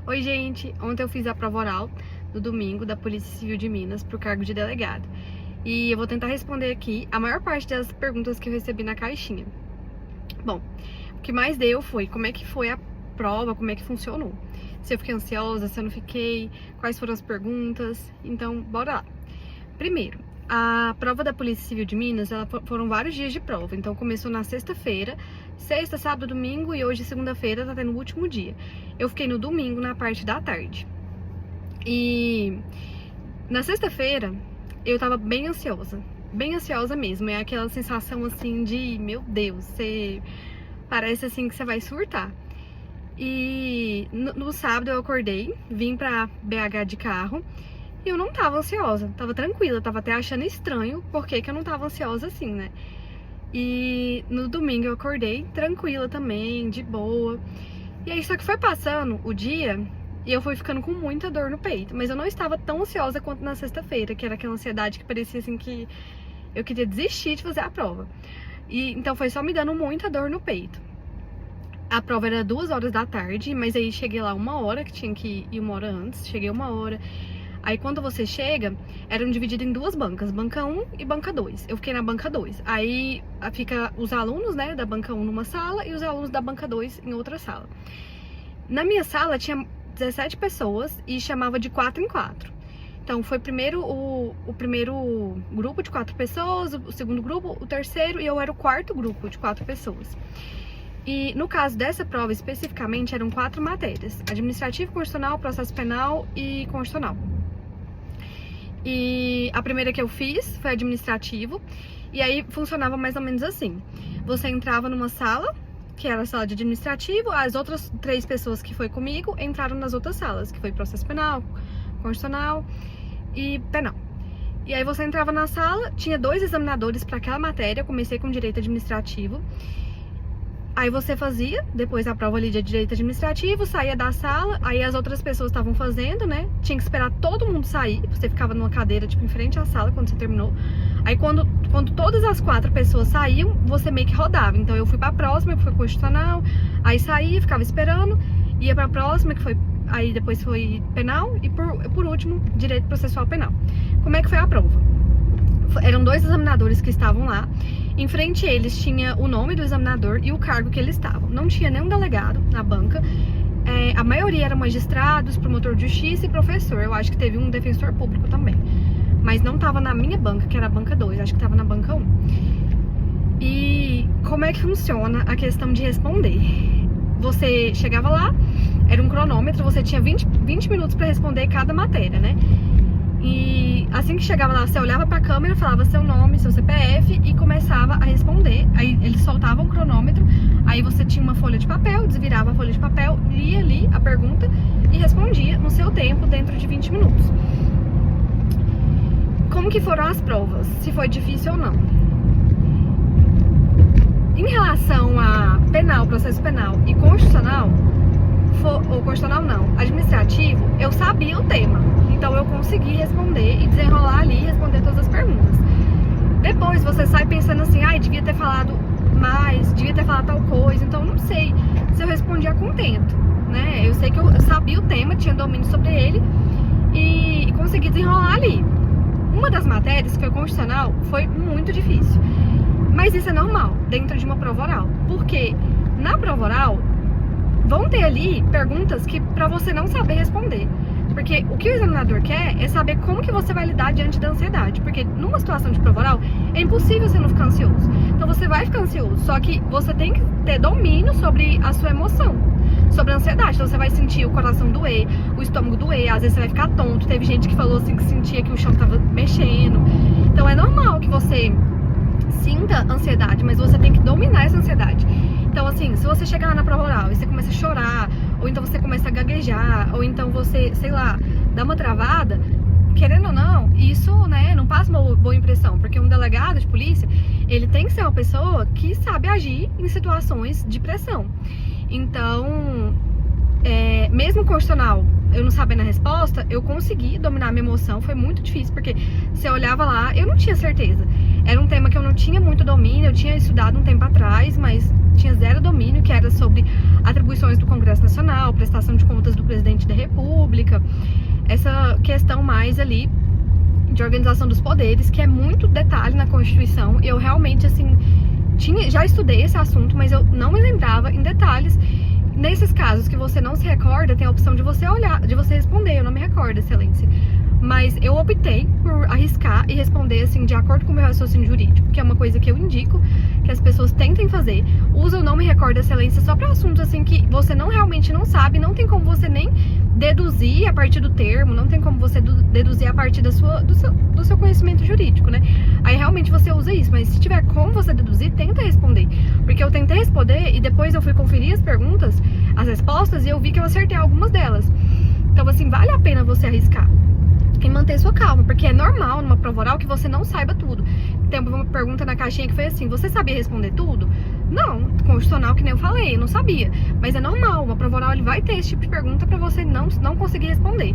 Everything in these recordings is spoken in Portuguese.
Oi, gente! Ontem eu fiz a prova oral no domingo da Polícia Civil de Minas pro cargo de delegado. E eu vou tentar responder aqui a maior parte das perguntas que eu recebi na caixinha. Bom, o que mais deu foi como é que foi a prova, como é que funcionou. Se eu fiquei ansiosa, se eu não fiquei, quais foram as perguntas. Então, bora lá. Primeiro, a prova da Polícia Civil de Minas, foram vários dias de prova. Então, começou na sexta-feira, sexta, sábado, domingo e hoje, segunda-feira, tá tendo o último dia. Eu fiquei no domingo, na parte da tarde. E na sexta-feira, eu tava bem ansiosa mesmo. É aquela sensação, assim, de, meu Deus, você parece, assim, que você vai surtar. E no sábado eu acordei, vim pra BH de carro. E eu não tava ansiosa, tava tranquila, tava até achando estranho porque que eu não tava ansiosa assim, né? E no domingo eu acordei tranquila também, de boa. E aí só que foi passando o dia e eu fui ficando com muita dor no peito. Mas eu não estava tão ansiosa quanto na sexta-feira, que era aquela ansiedade que parecia assim que eu queria desistir de fazer a prova. E então foi só me dando muita dor no peito. A prova era 2 horas da tarde, mas aí cheguei lá 1 hora, que tinha que ir 1 hora antes, cheguei 1 hora. Aí quando você chega, eram divididos em 2 bancas, banca 1 e banca 2. Eu fiquei na banca 2. Aí fica os alunos, né, da banca 1 numa sala e os alunos da banca 2 em outra sala. Na minha sala tinha 17 pessoas e chamava de 4 em 4. Então foi primeiro o primeiro grupo de 4 pessoas, o segundo grupo, o terceiro e eu era o 4º grupo de 4 pessoas. E no caso dessa prova especificamente eram 4 matérias: administrativo, constitucional, processo penal e constitucional. E a primeira que eu fiz foi administrativo, e aí funcionava mais ou menos assim. Você entrava numa sala, que era a sala de administrativo, as outras 3 pessoas que foi comigo entraram nas outras salas, que foi processo penal, constitucional e penal. E aí você entrava na sala, tinha 2 examinadores para aquela matéria, eu comecei com direito administrativo. Aí você fazia, depois a prova ali de direito administrativo, saía da sala, aí as outras pessoas estavam fazendo, né? Tinha que esperar todo mundo sair, você ficava numa cadeira, tipo, em frente à sala quando você terminou. Aí quando todas as 4 pessoas saíam, você meio que rodava. Então eu fui pra próxima, que foi constitucional, aí saía, ficava esperando, ia pra próxima, que foi, aí depois foi penal, e por último, direito processual penal. Como é que foi a prova? Eram 2 examinadores que estavam lá. Em frente a eles tinha o nome do examinador e o cargo que eles estavam. Não tinha nenhum delegado na banca. A maioria eram magistrados, promotor de justiça e professor. Eu acho que teve um defensor público também. Mas não estava na minha banca, que era a banca 2. Acho que estava na banca 1. E como é que funciona a questão de responder? Você chegava lá, era um cronômetro, você tinha 20 minutos para responder cada matéria, né? E assim que chegava lá, você olhava pra câmera, falava seu nome, seu CPF e começava a responder. Aí eles soltavam o cronômetro, aí você tinha uma folha de papel, desvirava a folha de papel, lia ali a pergunta e respondia no seu tempo, dentro de 20 minutos. Como que foram as provas? Se foi difícil ou não? Em relação a penal, processo penal e constitucional, ou constitucional não, administrativo, eu sabia o tema. Então eu consegui responder e desenrolar ali e responder todas as perguntas. Depois você sai pensando assim, ai, devia ter falado mais, devia ter falado tal coisa. Então eu não sei se eu respondia contento, né? Eu sei que eu sabia o tema, tinha domínio sobre ele e consegui desenrolar ali. Uma das matérias, que foi constitucional, foi muito difícil. Mas isso é normal dentro de uma prova oral. Porque na prova oral vão ter ali perguntas que pra você não saber responder. Porque o que o examinador quer é saber como que você vai lidar diante da ansiedade. Porque numa situação de prova oral, é impossível você não ficar ansioso. Então você vai ficar ansioso, só que você tem que ter domínio sobre a sua emoção, sobre a ansiedade. Então você vai sentir o coração doer, o estômago doer, às vezes você vai ficar tonto. Teve gente que falou assim que sentia que o chão tava mexendo. Então é normal que você sinta ansiedade, mas você tem que dominar essa ansiedade. Então assim, se você chegar lá na prova oral e você começa a chorar, ou então você começa a gaguejar, ou então você, sei lá, dá uma travada, querendo ou não, isso, né, não passa uma boa impressão, porque um delegado de polícia, ele tem que ser uma pessoa que sabe agir em situações de pressão. Então, mesmo constitucional, eu não sabendo a resposta, eu consegui dominar a minha emoção. Foi muito difícil, porque você olhava lá, eu não tinha certeza. Era um tema que eu não tinha muito domínio, eu tinha estudado um tempo atrás, mas tinha zero domínio, que era sobre atribuições do Congresso Nacional, prestação de contas do Presidente da República, essa questão mais ali de organização dos poderes, que é muito detalhe na Constituição. Eu realmente, assim, já estudei esse assunto, mas eu não me lembrava em detalhes. Nesses casos que você não se recorda, tem a opção de você olhar, de você responder. Eu não me recordo, Excelência. Mas eu optei por arriscar e responder, assim, de acordo com o meu raciocínio jurídico, que é uma coisa que eu indico que as pessoas tentem fazer. Usa o não me recordo, Excelência, só para assuntos, assim, que você realmente não sabe, não tem como você nem deduzir a partir do termo, não tem como você deduzir a partir do seu conhecimento jurídico, né? Aí realmente você usa isso, mas se tiver como você deduzir, tenta responder. Porque eu tentei responder e depois eu fui conferir as perguntas, as respostas, e eu vi que eu acertei algumas delas. Então, assim, vale a pena você arriscar e manter sua calma, porque é normal numa prova oral que você não saiba tudo. Tem uma pergunta na caixinha que foi assim: você sabia responder tudo? Não, constitucional, que nem eu falei, eu não sabia. Mas é normal, uma prova oral ele vai ter esse tipo de pergunta pra você não conseguir responder.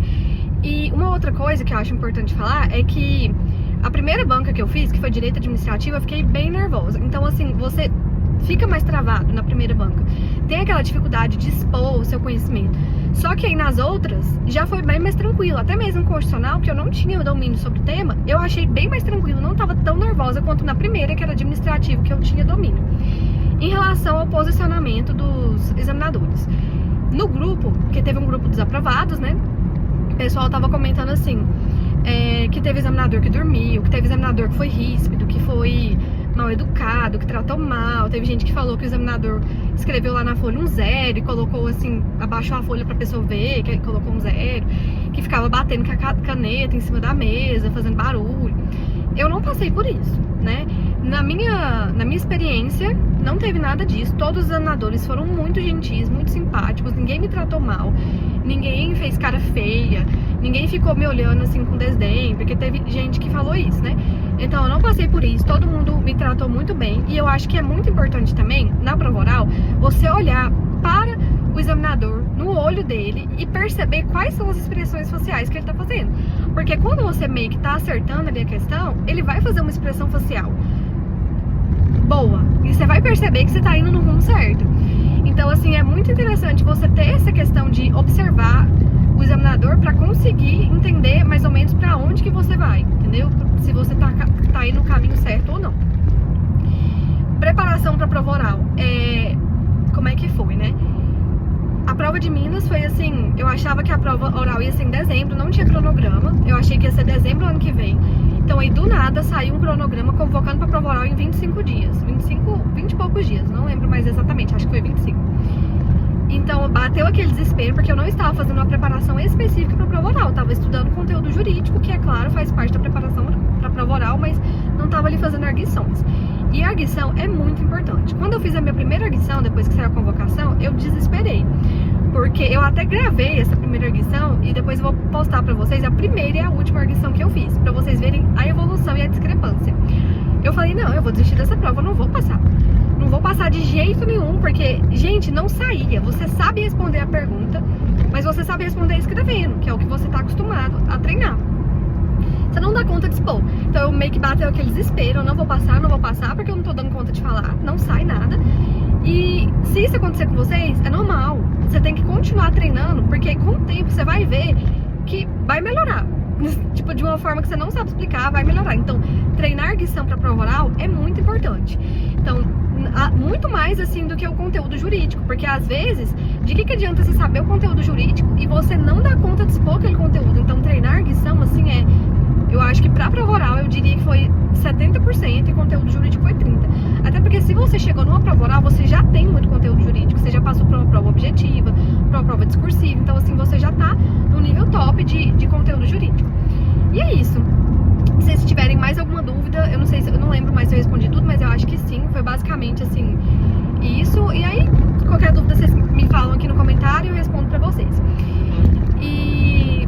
E uma outra coisa que eu acho importante falar é que a primeira banca que eu fiz, que foi Direito Administrativo, eu fiquei bem nervosa. Então, assim, você fica mais travado na primeira banca. Tem aquela dificuldade de expor o seu conhecimento. Só que aí nas outras, já foi bem mais tranquilo. Até mesmo constitucional, que eu não tinha domínio sobre o tema, eu achei bem mais tranquilo. Não estava tão nervosa quanto na primeira, que era administrativo, que eu tinha domínio. Em relação ao posicionamento dos examinadores. No grupo, que teve um grupo dos aprovados, né? O pessoal tava comentando assim, que teve examinador que dormiu, que teve examinador que foi ríspido, que foi mal educado, que tratou mal. Teve gente que falou que o examinador escreveu lá na folha um 0 e colocou assim, abaixou a folha pra pessoa ver, que ele colocou um 0, que ficava batendo com a caneta em cima da mesa, fazendo barulho. Eu não passei por isso, né? Na minha experiência, não teve nada disso. Todos os examinadores foram muito gentis, muito simpáticos, ninguém me tratou mal, ninguém fez cara feia, ninguém ficou me olhando assim com desdém, porque teve gente que falou isso, né? Então eu não passei por isso, todo mundo me tratou muito bem. E eu acho que é muito importante também, na prova oral, você olhar para o examinador, no olho dele, e perceber quais são as expressões faciais que ele tá fazendo. Porque quando você meio que tá acertando ali a questão, ele vai fazer uma expressão facial boa, e você vai perceber que você tá indo no rumo certo. Então, assim, é muito interessante você ter essa questão de observar o examinador para conseguir entender mais ou menos para onde que você vai, entendeu? Se você tá indo no caminho certo ou não. Preparação para prova oral. Como é que foi, né? A prova de Minas foi assim, eu achava que a prova oral ia ser em dezembro, não tinha cronograma, eu achei que ia ser dezembro ano que vem. Então aí do nada saiu um cronograma convocando para prova oral em 25 dias, 20 e poucos dias, não lembro mais exatamente, acho que foi 25. Então bateu aquele desespero, porque eu não estava fazendo uma preparação específica para prova oral, eu estava estudando conteúdo jurídico, que é claro, faz parte da preparação para prova oral, mas não estava ali fazendo arguições. E a arguição é muito importante. Quando eu fiz a minha primeira arguição, depois que saiu a convocação, eu desesperei. Porque eu até gravei essa primeira arguição e depois eu vou postar pra vocês a primeira e a última arguição que eu fiz, pra vocês verem a evolução e a discrepância. Eu falei, não, eu vou desistir dessa prova, eu não vou passar. Não vou passar de jeito nenhum, porque, gente, não saía. Você sabe responder a pergunta, mas você sabe responder escrevendo, que é o que você tá acostumado a treinar. Você não dá conta de expor. Então eu meio que bateu aquele desespero, eu não vou passar porque eu não tô dando conta de falar, não sai nada. E se isso acontecer com vocês, é normal. Você tem que continuar treinando, porque com o tempo você vai ver que vai melhorar. Tipo, de uma forma que você não sabe explicar, vai melhorar. Então, treinar arguição para prova oral é muito importante. Então, muito mais assim do que o conteúdo jurídico, porque às vezes, de que adianta você saber o conteúdo jurídico e você não dá conta de expor aquele conteúdo? Então, treinar arguição, assim, eu acho que pra prova oral eu diria que foi 70% e conteúdo jurídico foi 30%. Até porque se você chegou numa prova oral, você já tem muito conteúdo jurídico, você já passou por uma prova objetiva, por uma prova discursiva, então assim, você já tá no nível top de conteúdo jurídico. E é isso. Se vocês tiverem mais alguma dúvida, eu não sei, eu não lembro mais se eu respondi tudo, mas eu acho que sim, foi basicamente assim, isso. E aí, qualquer dúvida vocês me falam aqui no comentário e eu respondo pra vocês. E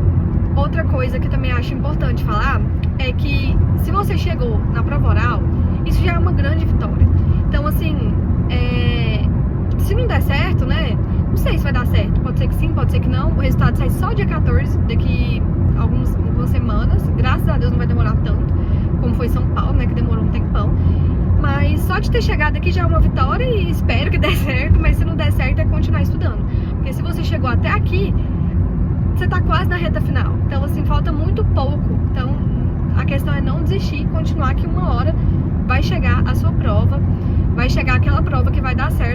outra coisa que eu também acho importante falar é que se você chegou na prova oral, isso já é uma grande vitória. Então, assim, se não der certo, né, Não sei se vai dar certo, pode ser que sim, pode ser que não. O resultado sai só dia 14, daqui algumas semanas. Graças a Deus não vai demorar tanto, como foi São Paulo, né, que demorou um tempão. Mas só de ter chegado aqui já é uma vitória e espero que dê certo, mas se não der certo é continuar estudando. Porque se você chegou até aqui, você tá quase na reta final. Então, assim, falta muito pouco. Então, a questão é não desistir, continuar que uma hora vai chegar a sua prova, vai chegar aquela prova que vai dar certo.